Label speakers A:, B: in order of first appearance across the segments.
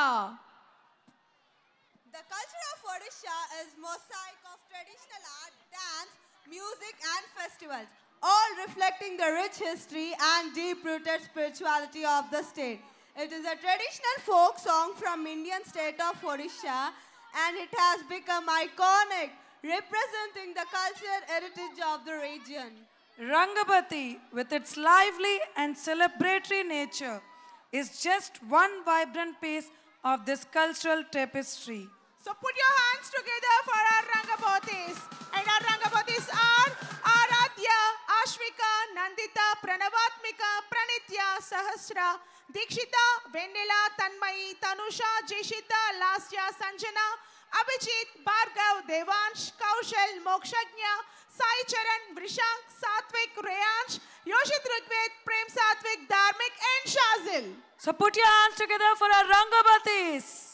A: The culture of Odisha is mosaic of traditional art, dance, music and festivals, all reflecting the rich history and deep-rooted spirituality of the state. It is a traditional folk song from Indian state of Odisha and it has become iconic, representing the cultural heritage of the region.
B: Rangabati, with its lively and celebratory nature, is just one vibrant piece of this cultural tapestry.
C: So put your hands together for our Rangabotis. And our Rangabotis are Aradhya, Ashvika, Nandita, Pranavatmika, Pranitya, Sahasra, Dikshita, Vendela, Tanmayi, Tanusha, Jeshita, Lasya, Sanjana, Abhijit, Bhargav, Devansh, Kaushal, Mokshagnya, Sai Charan, Vrishank, Satvik, Reyansh, Yoshit Rigved, Prem Satvik, Dharmik and Shazil.
B: So put your hands together for our Rangabatis.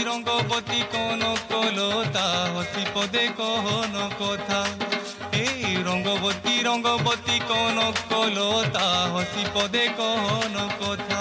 D: Rangabati কোন কলতা হসি পদে কহন কথা এই রঙ্গবতী রঙ্গবতী কোন কলতা হসি পদে কহন কথা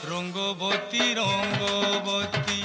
D: রঙ্গবতী রঙ্গবতী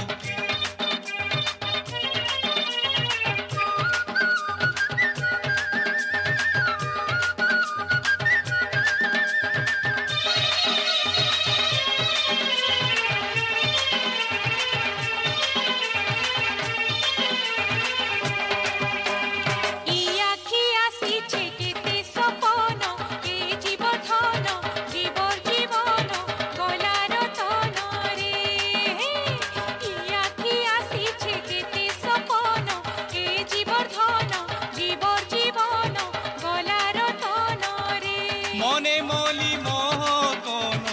D: মনে মলি মোহ কোন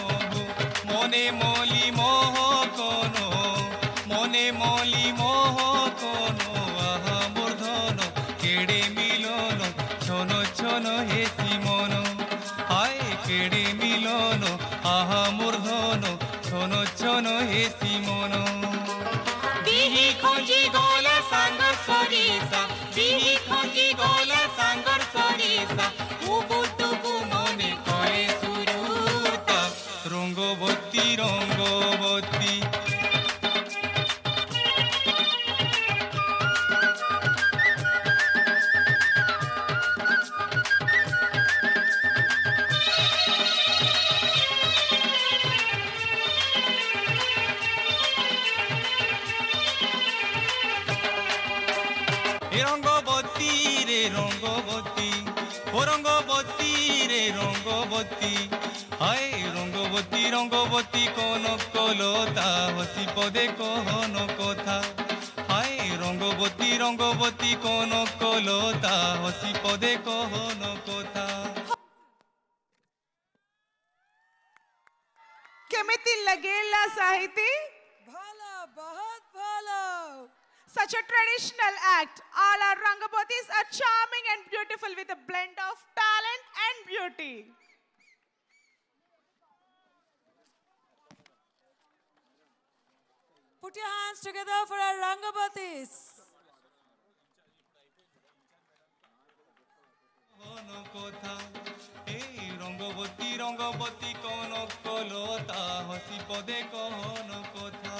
D: মনে মলি মোহ কোন মনে মলি মোহ কোন আহা মূর্ধন কেড়ে মিলন ছন ছন হেসি মন হায় কেড়ে মিলন আহা মূর্ধন ছন ছন হেসি মন বিহি খঞ্জি গলা সাঙ্গ সরিসা বিহি খঞ্জি গলা সাঙ্গ সরিসা উবুতুবু মনে করে সুরুতা রঙ্গবতী রঙ্গবতী রঙ্গবতী রে রঙ্গবতী ও রঙ্গবতী রে রঙ্গবতী হায় রঙ্গবতী রঙ্গবতী কোন কলতা হসি পদে কহন কথা হায় রঙ্গবতী রঙ্গবতী কোন কলতা হসি পদে কহন কথা
C: কেমিতি লাগেলা সাহিতি
B: Bhala, bahut bhala.
C: Such a traditional act. All our Rangabotis are charming and beautiful with a blend of talent and beauty.
B: Put your hands together for our Rangabatis.
D: কথা এই রঙ্গবতী রঙ্গবতী কোন কলতা হসি পদে কহন কথা